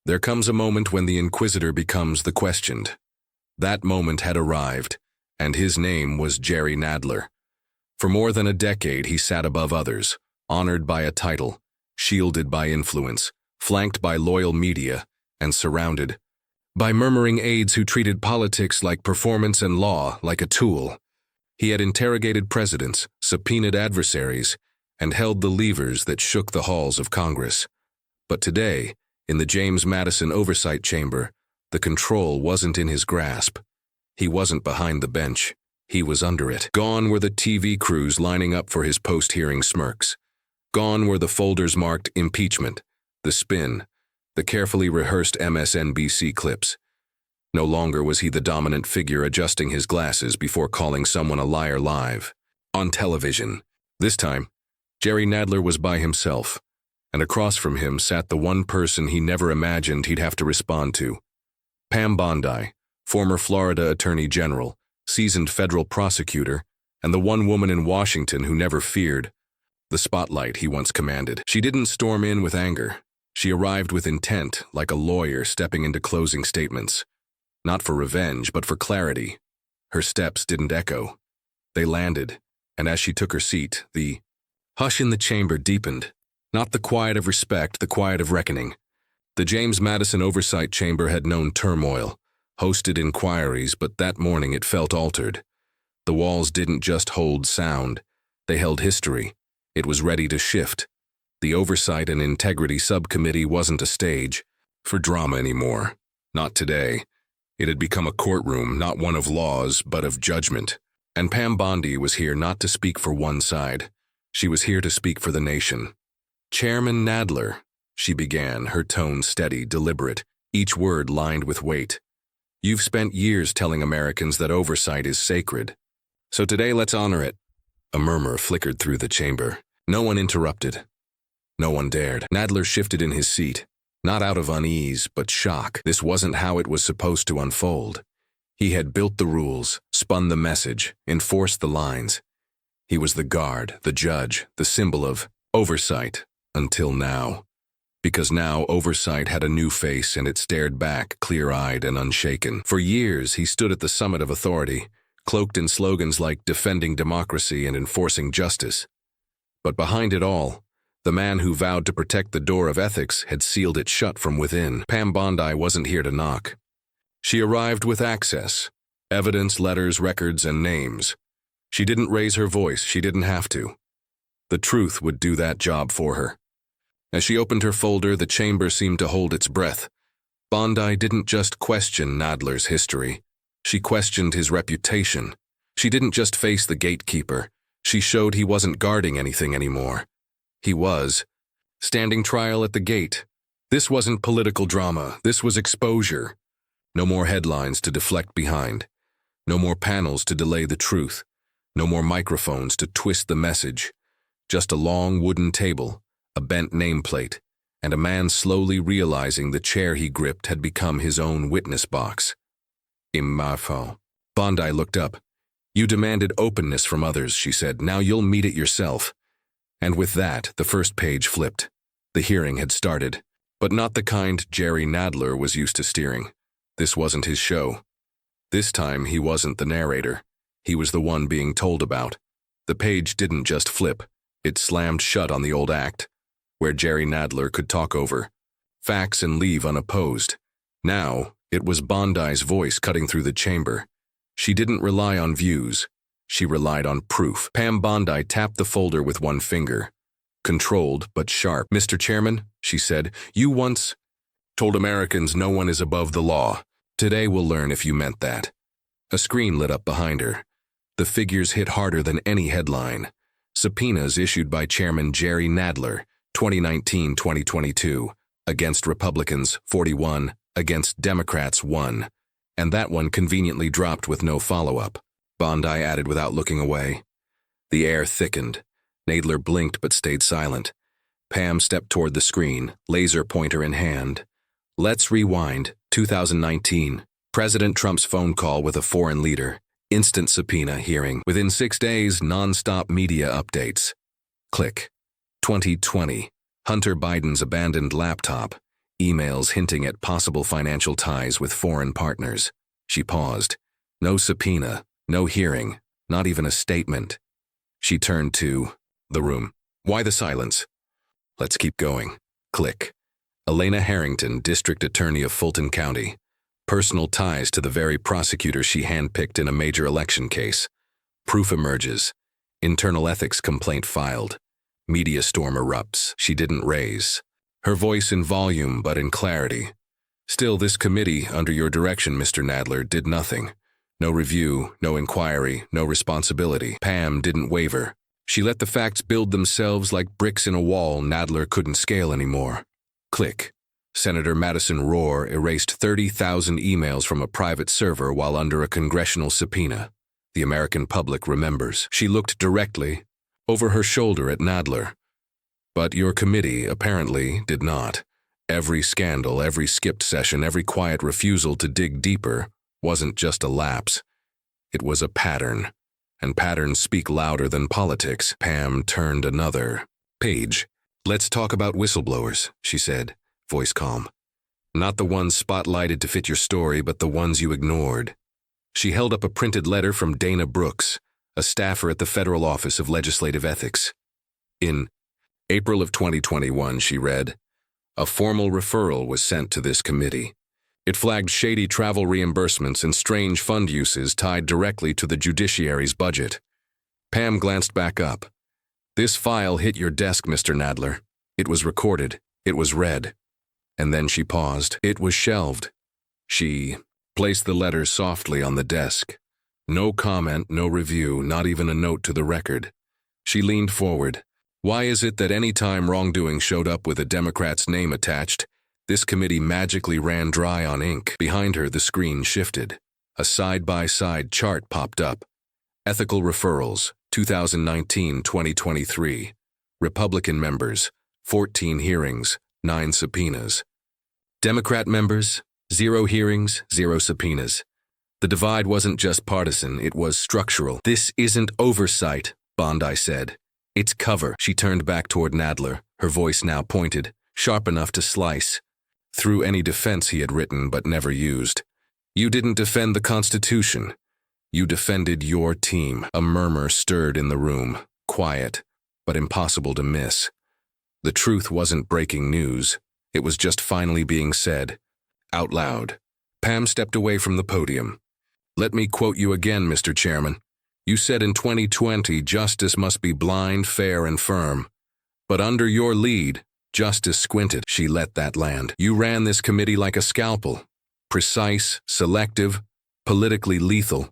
There comes a moment when the inquisitor becomes the questioned. That moment had arrived, and his name was Jerry Nadler. For more than a decade he sat above others, honored by a title, shielded by influence, flanked by loyal media, and surrounded by murmuring aides who treated politics like performance and law like a tool. He had interrogated presidents, subpoenaed adversaries, and held the levers that shook the halls of Congress. But today, in the James Madison Oversight Chamber, the control wasn't in his grasp. He wasn't behind the bench. He was under it. Gone were the TV crews lining up for his post-hearing smirks. Gone were the folders marked Impeachment, The Spin, the carefully rehearsed MSNBC clips. No longer was he the dominant figure adjusting his glasses before calling someone a liar live, on television. This time, Jerry Nadler was by himself, and across from him sat the one person he never imagined he'd have to respond to. Pam Bondi, former Florida Attorney General, seasoned federal prosecutor, and the one woman in Washington who never feared the spotlight he once commanded. She didn't storm in with anger. She arrived with intent, like a lawyer stepping into closing statements. Not for revenge, but for clarity. Her steps didn't echo. They landed, and as she took her seat, the hush in the chamber deepened. Not the quiet of respect, the quiet of reckoning. The James Madison Oversight Chamber had known turmoil, hosted inquiries, but that morning it felt altered. The walls didn't just hold sound, they held history. It was ready to shift. The Oversight and Integrity Subcommittee wasn't a stage for drama anymore. Not today. It had become a courtroom, not one of laws, but of judgment. And Pam Bondi was here not to speak for one side. She was here to speak for the nation. Chairman Nadler, she began, her tone steady, deliberate, each word lined with weight. You've spent years telling Americans that oversight is sacred. So today let's honor it. A murmur flickered through the chamber. No one interrupted. No one dared. Nadler shifted in his seat, not out of unease, but shock. This wasn't how it was supposed to unfold. He had built the rules, spun the message, enforced the lines. He was the guard, the judge, the symbol of oversight, until now. Because now oversight had a new face and it stared back, clear-eyed and unshaken. For years, he stood at the summit of authority, cloaked in slogans like defending democracy and enforcing justice. But behind it all, the man who vowed to protect the door of ethics had sealed it shut from within. Pam Bondi wasn't here to knock. She arrived with access, evidence, letters, records, and names. She didn't raise her voice, she didn't have to. The truth would do that job for her. As she opened her folder, the chamber seemed to hold its breath. Bondi didn't just question Nadler's history. She questioned his reputation. She didn't just face the gatekeeper. She showed he wasn't guarding anything anymore. He was standing trial at the gate. This wasn't political drama. This was exposure. No more headlines to deflect behind. No more panels to delay the truth. No more microphones to twist the message. Just a long wooden table, a bent nameplate, and a man slowly realizing the chair he gripped had become his own witness box. Imafo. Bondi looked up. You demanded openness from others, she said. Now you'll meet it yourself. And with that, the first page flipped. The hearing had started, but not the kind Jerry Nadler was used to steering. This wasn't his show. This time, he wasn't the narrator. He was the one being told about. The page didn't just flip. It slammed shut on the old act, where Jerry Nadler could talk over facts and leave unopposed. Now, it was Bondi's voice cutting through the chamber. She didn't rely on views. She relied on proof. Pam Bondi tapped the folder with one finger. Controlled, but sharp. Mr. Chairman, she said, you once told Americans no one is above the law. Today we'll learn if you meant that. A screen lit up behind her. The figures hit harder than any headline. Subpoenas issued by Chairman Jerry Nadler, 2019-2022, against Republicans, 41, against Democrats, 1. And that one conveniently dropped with no follow-up. Bondi added without looking away. The air thickened. Nadler blinked but stayed silent. Pam stepped toward the screen, laser pointer in hand. Let's rewind. 2019. President Trump's phone call with a foreign leader. Instant subpoena hearing. Within 6 days, non-stop media updates. Click. 2020. Hunter Biden's abandoned laptop. emails hinting at possible financial ties with foreign partners. She paused. No subpoena, no hearing, not even a statement. She turned to the room. Why the silence? Let's keep going. Click. Elena Harrington, District Attorney of Fulton County. Personal ties to the very prosecutor she handpicked in a major election case. Proof emerges. Internal ethics complaint filed. Media storm erupts. She didn't raise her voice in volume but in clarity. Still, this committee, under your direction, Mr. Nadler, did nothing. No review, no inquiry, no responsibility. Pam didn't waver. She let the facts build themselves like bricks in a wall Nadler couldn't scale anymore. Click. Senator Madison Rohr erased 30,000 emails from a private server while under a congressional subpoena. The American public remembers. She looked directly, over her shoulder at Nadler. But your committee, apparently, did not. Every scandal, every skipped session, every quiet refusal to dig deeper wasn't just a lapse. It was a pattern. And patterns speak louder than politics. Pam turned another page. Let's talk about whistleblowers, she said, voice calm. Not the ones spotlighted to fit your story, but the ones you ignored. She held up a printed letter from Dana Brooks, a staffer at the Federal Office of Legislative Ethics. In April of 2021, she read, a formal referral was sent to this committee. It flagged shady travel reimbursements and strange fund uses tied directly to the judiciary's budget. Pam glanced back up. This file hit your desk, Mr. Nadler. It was recorded. It was read. And then she paused. It was shelved. She placed the letter softly on the desk. No comment, no review, not even a note to the record. She leaned forward. Why is it that any time wrongdoing showed up with a Democrat's name attached, this committee magically ran dry on ink? Behind her, the screen shifted. A side-by-side chart popped up. Ethical referrals, 2019-2023. Republican members, 14 hearings, 9 subpoenas. Democrat members, 0 hearings, 0 subpoenas. The divide wasn't just partisan, it was structural. This isn't oversight, Bondi said. It's cover. She turned back toward Nadler, her voice now pointed, sharp enough to slice through any defense he had written but never used. You didn't defend the Constitution. You defended your team. A murmur stirred in the room, quiet, but impossible to miss. The truth wasn't breaking news. It was just finally being said, out loud. Pam stepped away from the podium. Let me quote you again, Mr. Chairman. You said in 2020 justice must be blind, fair, and firm. But under your lead, justice squinted. She let that land. You ran this committee like a scalpel. Precise, selective, politically lethal.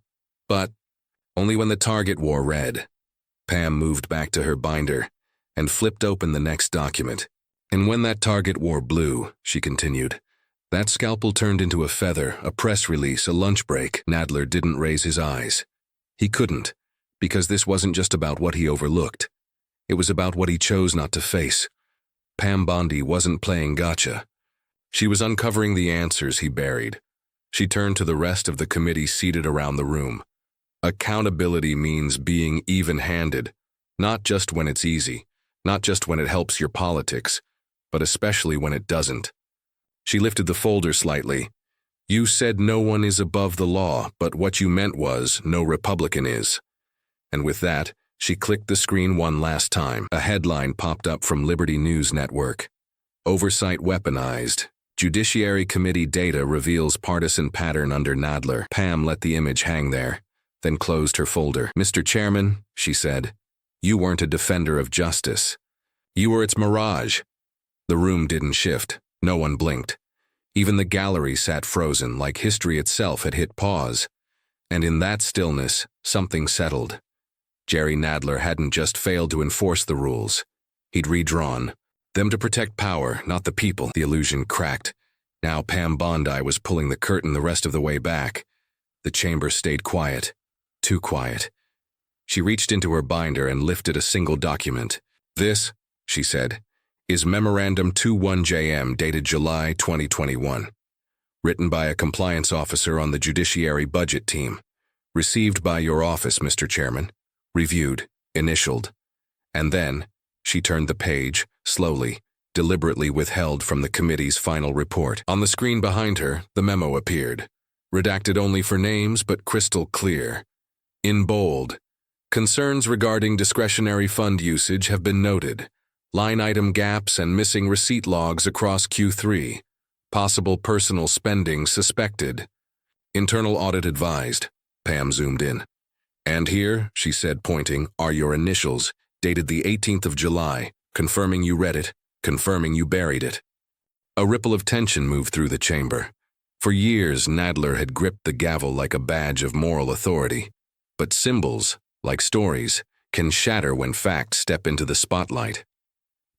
But only when the target wore red. Pam moved back to her binder and flipped open the next document. And when that target wore blue, she continued, that scalpel turned into a feather, a press release, a lunch break. Nadler didn't raise his eyes. He couldn't, because this wasn't just about what he overlooked. It was about what he chose not to face. Pam Bondi wasn't playing gotcha. She was uncovering the answers he buried. She turned to the rest of the committee seated around the room. Accountability means being even-handed, not just when it's easy, not just when it helps your politics, but especially when it doesn't. She lifted the folder slightly. You said no one is above the law, but what you meant was no Republican is. And with that, she clicked the screen one last time. A headline popped up from Liberty News Network. Oversight weaponized. Judiciary Committee data reveals partisan pattern under Nadler. Pam let the image hang there, then closed her folder. Mr. Chairman, she said, you weren't a defender of justice. You were its mirage. The room didn't shift. No one blinked. Even the gallery sat frozen, like history itself had hit pause. And in that stillness, something settled. Jerry Nadler hadn't just failed to enforce the rules. He'd redrawn them to protect power, not the people. The illusion cracked. Now Pam Bondi was pulling the curtain the rest of the way back. The chamber stayed quiet. Too quiet. She reached into her binder and lifted a single document. This, she said, is Memorandum 21JM dated July 2021. Written by a compliance officer on the Judiciary Budget Team. Received by your office, Mr. Chairman. Reviewed, initialed. And then, she turned the page, slowly, deliberately withheld from the committee's final report. On the screen behind her, the memo appeared, redacted only for names but crystal clear. In bold, concerns regarding discretionary fund usage have been noted. Line item gaps and missing receipt logs across Q3. Possible personal spending suspected. Internal audit advised. Pam zoomed in. And here, she said, pointing, are your initials, dated the 18th of July, confirming you read it, confirming you buried it. A ripple of tension moved through the chamber. For years, Nadler had gripped the gavel like a badge of moral authority. But symbols, like stories, can shatter when facts step into the spotlight.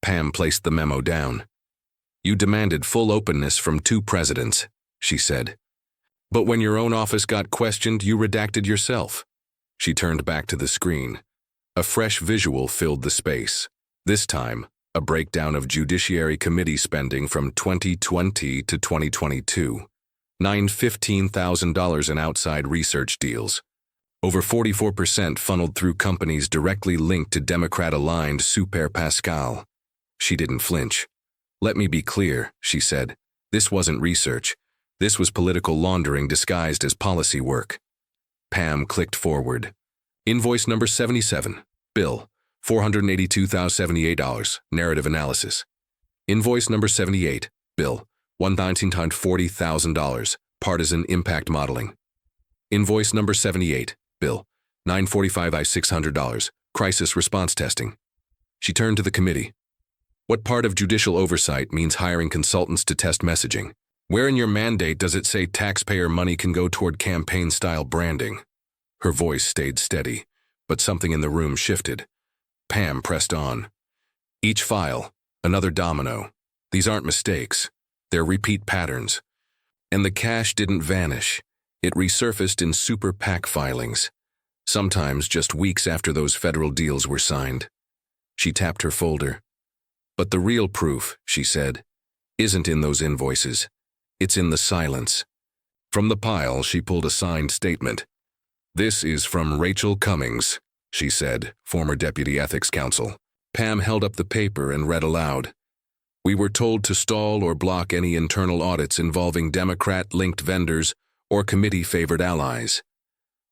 Pam placed the memo down. You demanded full openness from 2 presidents, she said. But when your own office got questioned, you redacted yourself. She turned back to the screen. A fresh visual filled the space. This time, a breakdown of Judiciary Committee spending from 2020 to 2022. $15,000 in outside research deals. Over 44% funneled through companies directly linked to Democrat-aligned Super Pascal. She didn't flinch. Let me be clear, she said. This wasn't research. This was political laundering disguised as policy work. Pam clicked forward. Invoice number 77. Bill, $482,078. Narrative analysis. Invoice number 78. Bill, $119,040,000. Partisan impact modeling. Invoice number 78. Bill, $945,600. Crisis response testing. She turned to the committee. What part of judicial oversight means hiring consultants to test messaging? Where in your mandate does it say taxpayer money can go toward campaign-style branding? Her voice stayed steady, but something in the room shifted. Pam pressed on. Each file, another domino. These aren't mistakes. They're repeat patterns. And the cash didn't vanish. It resurfaced in super PAC filings, sometimes just weeks after those federal deals were signed. She tapped her folder. But the real proof, she said, isn't in those invoices. It's in the silence. From the pile, she pulled a signed statement. This is from Rachel Cummings, she said, former Deputy Ethics Counsel. Pam held up the paper and read aloud. We were told to stall or block any internal audits involving Democrat-linked vendors or committee-favored allies.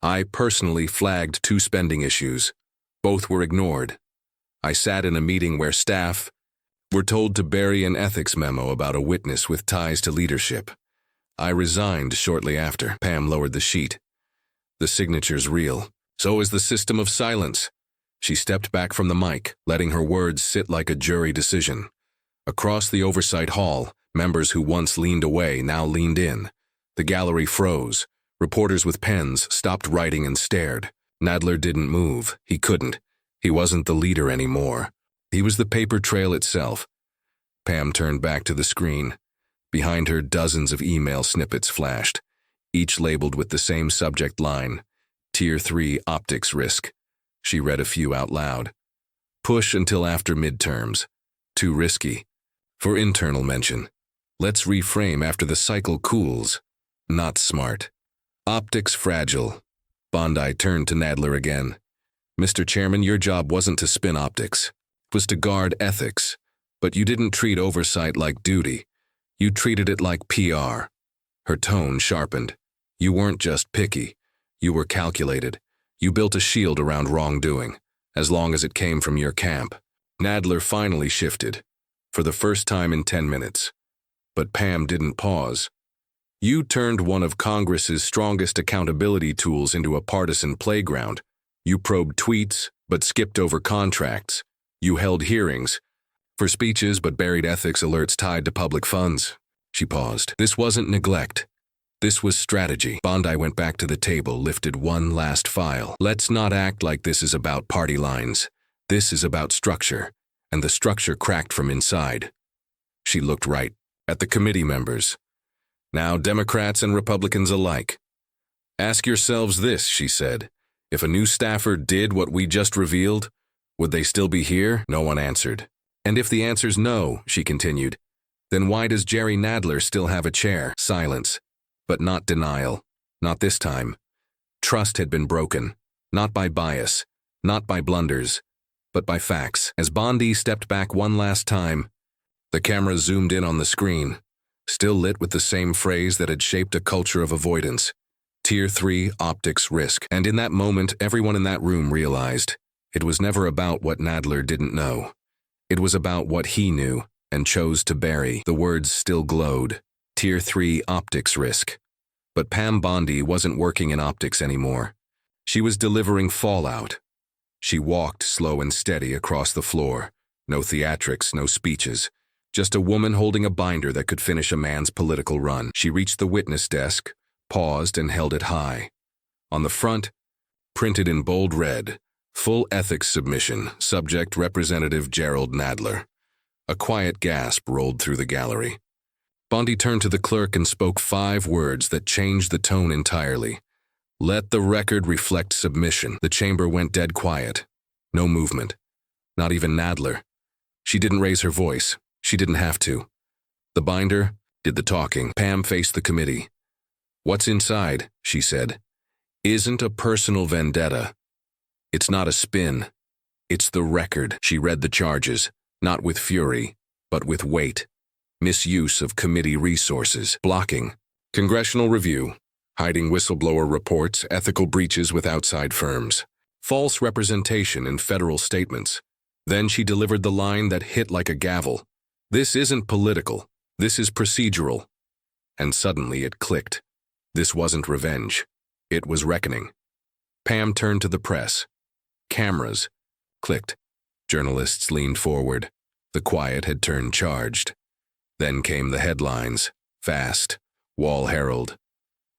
I personally flagged 2 spending issues. Both were ignored. I sat in a meeting where staff were told to bury an ethics memo about a witness with ties to leadership. I resigned shortly after. Pam lowered the sheet. The signature's real. So is the system of silence. She stepped back from the mic, letting her words sit like a jury decision. Across the oversight hall, members who once leaned away now leaned in. The gallery froze. Reporters with pens stopped writing and stared. Nadler didn't move. He couldn't. He wasn't the leader anymore. He was the paper trail itself. Pam turned back to the screen. Behind her, dozens of email snippets flashed, each labeled with the same subject line, Tier 3 Optics Risk. She read a few out loud. Push until after midterms. Too risky. For internal mention. Let's reframe after the cycle cools. Not smart. Optics fragile. Bondi turned to Nadler again. Mr. Chairman, your job wasn't to spin optics. It was to guard ethics. But you didn't treat oversight like duty. You treated it like PR. Her tone sharpened. You weren't just picky. You were calculated. You built a shield around wrongdoing, as long as it came from your camp. Nadler finally shifted, for the first time in 10 minutes. But Pam didn't pause. You turned one of Congress's strongest accountability tools into a partisan playground. You probed tweets, but skipped over contracts. You held hearings for speeches but buried ethics alerts tied to public funds. She paused. This wasn't neglect. This was strategy. Bondi went back to the table, lifted one last file. Let's not act like this is about party lines. This is about structure, and the structure cracked from inside. She looked right at the committee members. Now Democrats and Republicans alike. Ask yourselves this, she said. If a new staffer did what we just revealed, would they still be here? No one answered. And if the answer's no, she continued, then why does Jerry Nadler still have a chair? Silence. But not denial. Not this time. Trust had been broken. Not by bias. Not by blunders. But by facts. As Bondi stepped back one last time, The camera zoomed in on the screen, still lit with the same phrase that had shaped a culture of avoidance. Tier 3 optics risk. And in that moment, everyone in that room realized it was never about what Nadler didn't know. It was about what he knew and chose to bury. The words still glowed. Tier 3 optics risk. But Pam Bondi wasn't working in optics anymore. She was delivering fallout. She walked slow and steady across the floor. No theatrics, no speeches. Just a woman holding a binder that could finish a man's political run. She reached the witness desk, paused and held it high. On the front, printed in bold red, full ethics submission, subject Representative Jerry Nadler. A quiet gasp rolled through the gallery. Bondi turned to the clerk and spoke 5 words that changed the tone entirely. Let the record reflect submission. The chamber went dead quiet. No movement. Not even Nadler. She didn't raise her voice. She didn't have to. The binder did the talking. Pam faced the committee. What's inside, she said, isn't a personal vendetta. It's not a spin. It's the record. She read the charges, not with fury, but with weight. Misuse of committee resources, blocking, congressional review, hiding whistleblower reports, ethical breaches with outside firms, false representation in federal statements. Then she delivered the line that hit like a gavel. This isn't political. This is procedural. And suddenly it clicked. This wasn't revenge. It was reckoning. Pam turned to the press. Cameras clicked. Journalists leaned forward. The quiet had turned charged. Then came the headlines. Fast. Wall Herald.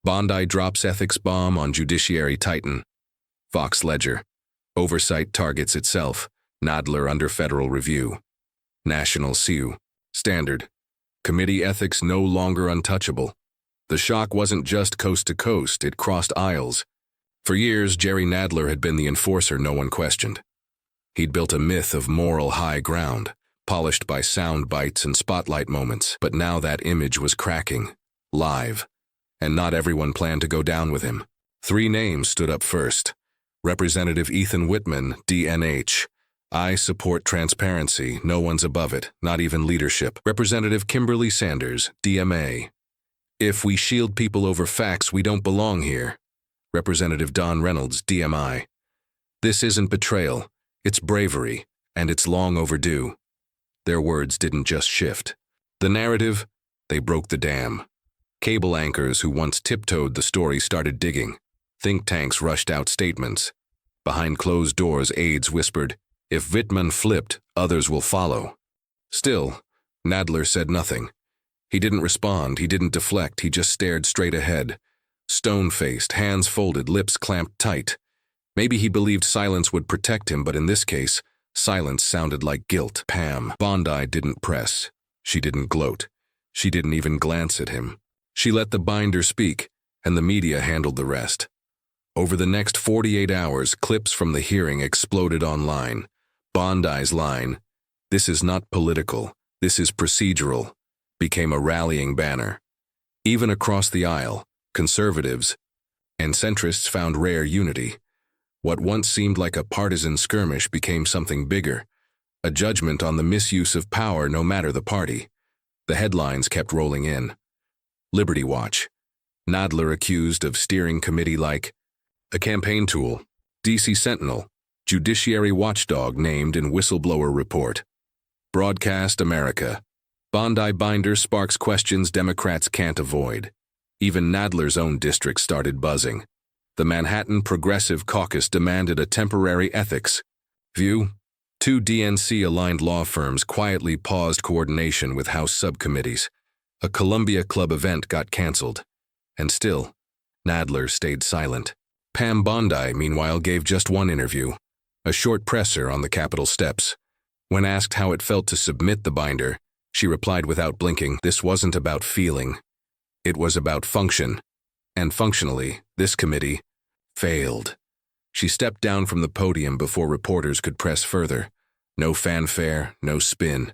Bondi drops ethics bomb on Judiciary Titan. Fox Ledger. Oversight targets itself. Nadler under federal review. National SEU. Standard. Committee ethics no longer untouchable. The shock wasn't just coast to coast, it crossed aisles. For years, Jerry Nadler had been the enforcer no one questioned. He'd built a myth of moral high ground, polished by sound bites and spotlight moments, but now that image was cracking, live, and not everyone planned to go down with him. 3 names stood up first. Representative Ethan Whitman, DNH. I support transparency, no one's above it, not even leadership. Representative Kimberly Sanders, DMA. If we shield people over facts, we don't belong here. Representative Don Reynolds, DMI. This isn't betrayal, it's bravery, and it's long overdue. Their words didn't just shift. The narrative, they broke the dam. Cable anchors who once tiptoed the story started digging. Think tanks rushed out statements. Behind closed doors, aides whispered, if Whitman flipped, others will follow. Still, Nadler said nothing. He didn't respond, he didn't deflect, he just stared straight ahead. Stone-faced, hands folded, lips clamped tight. Maybe he believed silence would protect him, but in this case, silence sounded like guilt. Pam Bondi didn't press. She didn't gloat. She didn't even glance at him. She let the binder speak, and the media handled the rest. Over the next 48 hours, clips from the hearing exploded online. Bondi's line, "This is not political, this is procedural," became a rallying banner. Even across the aisle, conservatives and centrists found rare unity. What once seemed like a partisan skirmish became something bigger, a judgment on the misuse of power no matter the party. The headlines kept rolling in. Liberty Watch. Nadler accused of steering committee like a campaign tool. DC Sentinel. Judiciary watchdog named in whistleblower report. Broadcast America. Bondi binder sparks questions Democrats can't avoid. Even Nadler's own district started buzzing. The Manhattan Progressive Caucus demanded a temporary ethics view. 2 DNC-aligned law firms quietly paused coordination with House subcommittees. A Columbia Club event got canceled. And still, Nadler stayed silent. Pam Bondi, meanwhile, gave just one interview, a short presser on the Capitol steps. When asked how it felt to submit the binder, she replied without blinking, this wasn't about feeling. It was about function. And functionally, this committee failed. She stepped down from the podium before reporters could press further. No fanfare, no spin.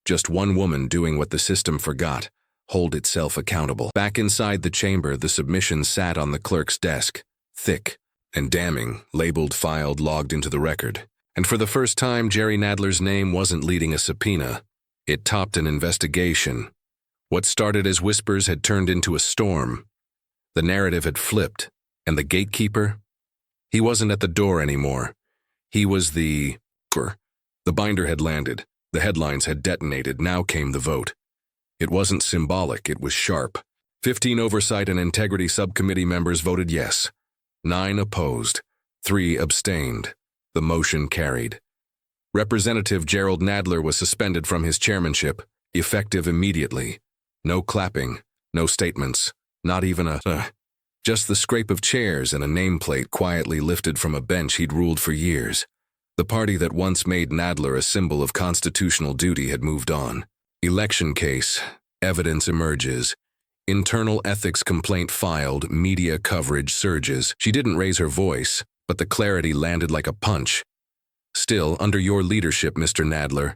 Just one woman doing what the system forgot, hold itself accountable. Back inside the chamber, the submission sat on the clerk's desk, thick and damning, labeled, filed, logged into the record. And for the first time, Jerry Nadler's name wasn't leading a subpoena. It topped an investigation. What started as whispers had turned into a storm. The narrative had flipped, and the gatekeeper? He wasn't at the door anymore. He was the... The binder had landed. The headlines had detonated. Now came the vote. It wasn't symbolic, it was sharp. 15 Oversight and Integrity Subcommittee members voted yes. 9 opposed. 3 abstained. The motion carried. Representative Jerry Nadler was suspended from his chairmanship, effective immediately. No clapping, no statements, not even just the scrape of chairs and a nameplate quietly lifted from a bench he'd ruled for years. The party that once made Nadler a symbol of constitutional duty had moved on. Election case, evidence emerges. Internal ethics complaint filed, media coverage surges. She didn't raise her voice, but the clarity landed like a punch. Still, under your leadership, Mr. Nadler,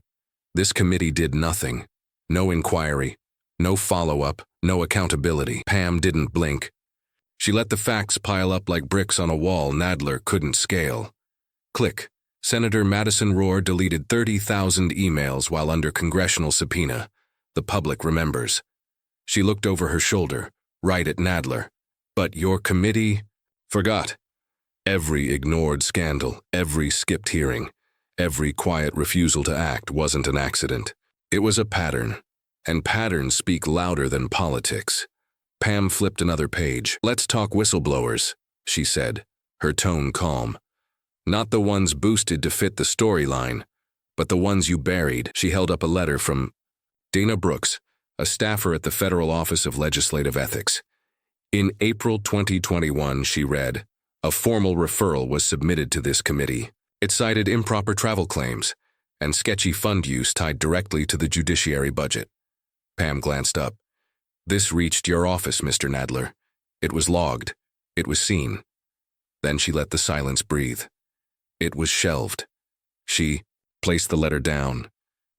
this committee did nothing. No inquiry, no follow-up, no accountability. Pam didn't blink. She let the facts pile up like bricks on a wall Nadler couldn't scale. Click. Senator Madison Rohr deleted 30,000 emails while under congressional subpoena. The public remembers. She looked over her shoulder, right at Nadler. But your committee forgot. Every ignored scandal, every skipped hearing, every quiet refusal to act wasn't an accident. It was a pattern, and patterns speak louder than politics. Pam flipped another page. Let's talk whistleblowers, she said, her tone calm. Not the ones boosted to fit the storyline, but the ones you buried. She held up a letter from Dana Brooks, a staffer at the Federal Office of Legislative Ethics. In April 2021, she read, a formal referral was submitted to this committee. It cited improper travel claims and sketchy fund use tied directly to the judiciary budget. Pam glanced up. This reached your office, Mr. Nadler. It was logged. It was seen. Then she let the silence breathe. It was shelved. She placed the letter down.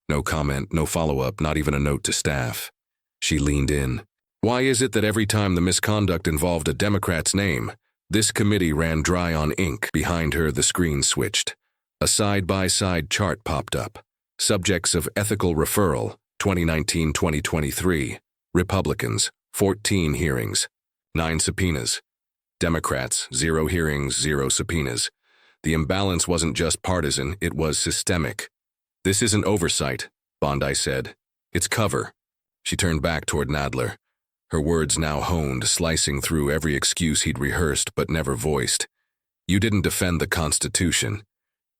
No comment, no follow-up, not even a note to staff. She leaned in. Why is it that every time the misconduct involved a Democrat's name, this committee ran dry on ink? Behind her, the screen switched. A side-by-side chart popped up. Subjects of ethical referral, 2019-2023. Republicans, 14 hearings. 9 subpoenas. Democrats, 0 hearings, 0 subpoenas. The imbalance wasn't just partisan, it was systemic. This isn't oversight, Bondi said. It's cover. She turned back toward Nadler. Her words now honed, slicing through every excuse he'd rehearsed but never voiced. You didn't defend the Constitution.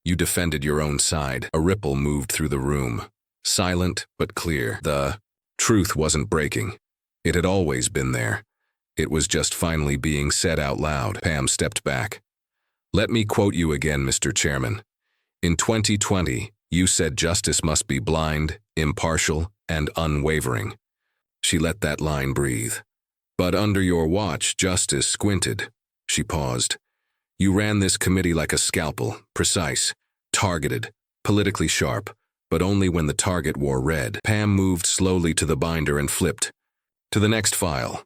You defended your own side. A ripple moved through the room. Silent but clear. The truth wasn't breaking. It had always been there. It was just finally being said out loud. Pam stepped back. Let me quote you again, Mr. Chairman. In 2020, you said justice must be blind, impartial, and unwavering. She let that line breathe. But under your watch, justice squinted. She paused. You ran this committee like a scalpel, precise, targeted, politically sharp, but only when the target wore red. Pam moved slowly to the binder and flipped. To the next file.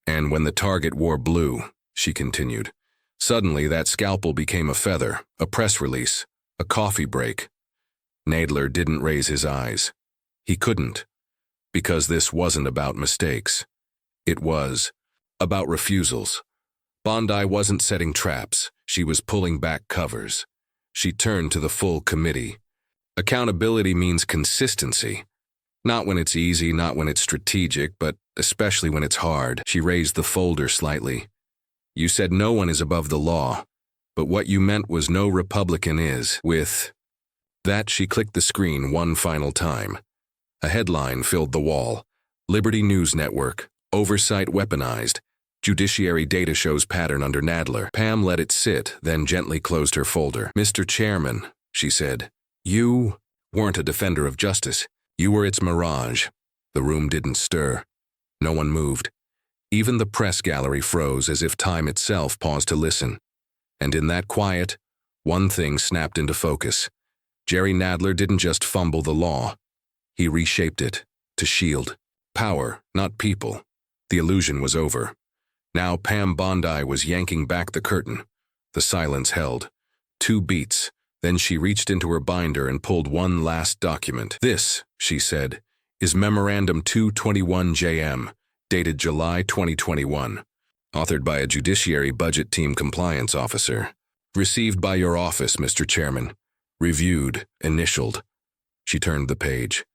And when the target wore blue, she continued. Suddenly, that scalpel became a feather, a press release, a coffee break. Nadler didn't raise his eyes. He couldn't, because this wasn't about mistakes. It was about refusals. Bondi wasn't setting traps. She was pulling back covers. She turned to the full committee. Accountability means consistency. Not when it's easy, not when it's strategic, but especially when it's hard. She raised the folder slightly. You said no one is above the law, but what you meant was no Republican is. With that, she clicked the screen one final time. A headline filled the wall. Liberty News Network, oversight weaponized. Judiciary data shows pattern under Nadler. Pam let it sit, then gently closed her folder. Mr. Chairman, she said, you weren't a defender of justice. You were its mirage. The room didn't stir. No one moved. Even the press gallery froze as if time itself paused to listen. And in that quiet, one thing snapped into focus. Jerry Nadler didn't just fumble the law. He reshaped it to shield power, not people. The illusion was over. Now Pam Bondi was yanking back the curtain. The silence held. 2 beats, Then she reached into her binder and pulled one last document. "This," she said, "is Memorandum 221JM, dated July 2021, authored by a Judiciary Budget Team Compliance Officer. Received by your office, Mr. Chairman. Reviewed, initialed." She turned the page.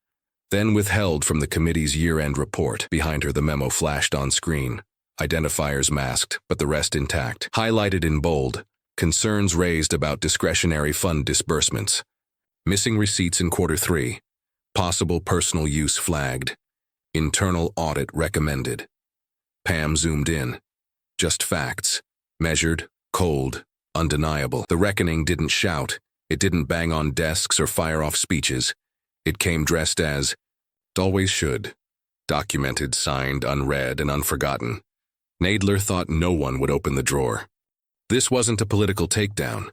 Then withheld from the committee's year-end report. Behind her, the memo flashed on screen. Identifiers masked, but the rest intact. Highlighted in bold, concerns raised about discretionary fund disbursements. Missing receipts in Q3. Possible personal use flagged. Internal audit recommended. Pam zoomed in. Just facts. Measured, cold, undeniable. The reckoning didn't shout. It didn't bang on desks or fire off speeches. It came dressed as, "It always should." Documented, signed, unread, and unforgotten. Nadler thought no one would open the drawer. This wasn't a political takedown.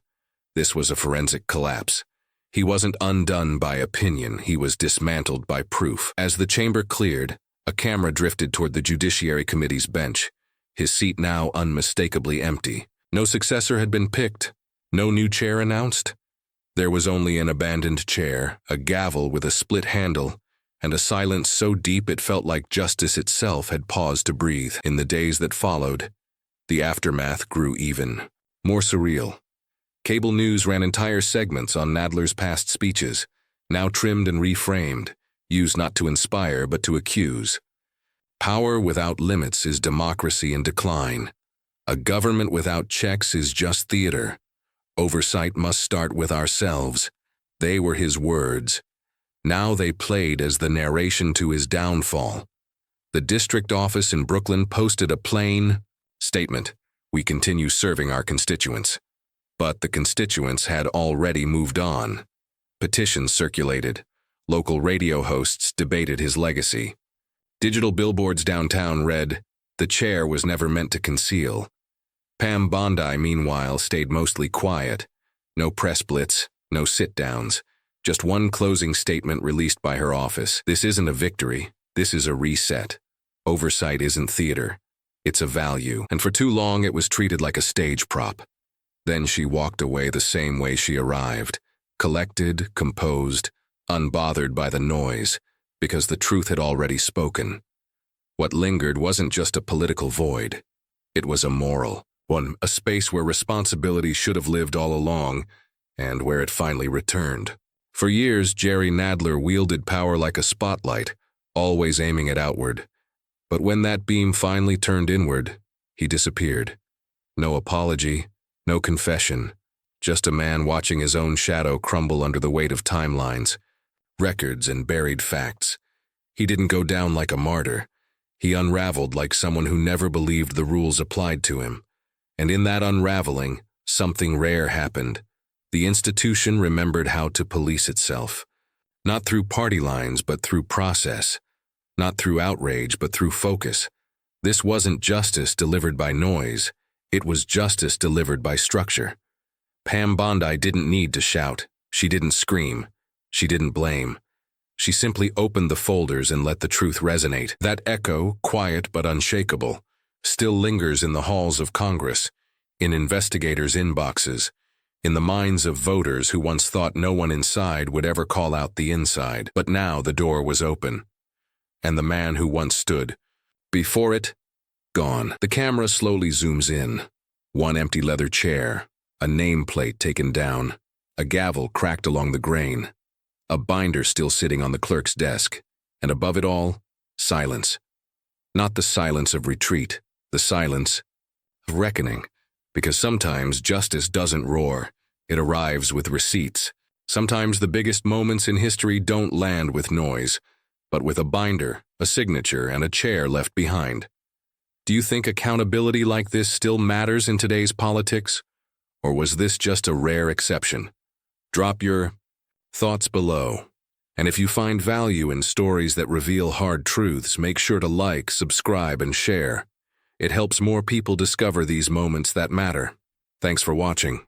This was a forensic collapse. He wasn't undone by opinion, he was dismantled by proof. As the chamber cleared, a camera drifted toward the Judiciary Committee's bench, his seat now unmistakably empty. No successor had been picked, no new chair announced. There was only an abandoned chair, a gavel with a split handle, and a silence so deep it felt like justice itself had paused to breathe. In the days that followed, the aftermath grew even more surreal. Cable news ran entire segments on Nadler's past speeches, now trimmed and reframed, used not to inspire but to accuse. Power without limits is democracy in decline. A government without checks is just theater. Oversight must start with ourselves. They were his words. Now they played as the narration to his downfall. The district office in Brooklyn posted a plain statement: "We continue serving our constituents." But the constituents had already moved on. Petitions circulated. Local radio hosts debated his legacy. Digital billboards downtown read, "The chair was never meant to conceal." Pam Bondi, meanwhile, stayed mostly quiet. No press blitz, no sit-downs. Just one closing statement released by her office. "This isn't a victory. This is a reset. Oversight isn't theater. It's a value." And for too long it was treated like a stage prop. Then she walked away the same way she arrived, collected, composed, unbothered by the noise, because the truth had already spoken. What lingered wasn't just a political void. It was a moral one, a space where responsibility should have lived all along, and where it finally returned. For years, Jerry Nadler wielded power like a spotlight, always aiming it outward. But when that beam finally turned inward, he disappeared. No apology, no confession, just a man watching his own shadow crumble under the weight of timelines, records, and buried facts. He didn't go down like a martyr. He unraveled like someone who never believed the rules applied to him. And in that unraveling, something rare happened. The institution remembered how to police itself. Not through party lines, but through process. Not through outrage, but through focus. This wasn't justice delivered by noise. It was justice delivered by structure. Pam Bondi didn't need to shout. She didn't scream. She didn't blame. She simply opened the folders and let the truth resonate. That echo, quiet but unshakable, still lingers in the halls of Congress, in investigators' inboxes, in the minds of voters who once thought no one inside would ever call out the inside. But now the door was open, and the man who once stood before it, gone. The camera slowly zooms in. One empty leather chair, a nameplate taken down, a gavel cracked along the grain, a binder still sitting on the clerk's desk, and above it all, silence. Not the silence of retreat, the silence of reckoning. Because sometimes justice doesn't roar, it arrives with receipts. Sometimes the biggest moments in history don't land with noise, but with a binder, a signature, and a chair left behind. Do you think accountability like this still matters in today's politics? Or was this just a rare exception? Drop your thoughts below. And if you find value in stories that reveal hard truths, make sure to like, subscribe, and share. It helps more people discover these moments that matter. Thanks for watching.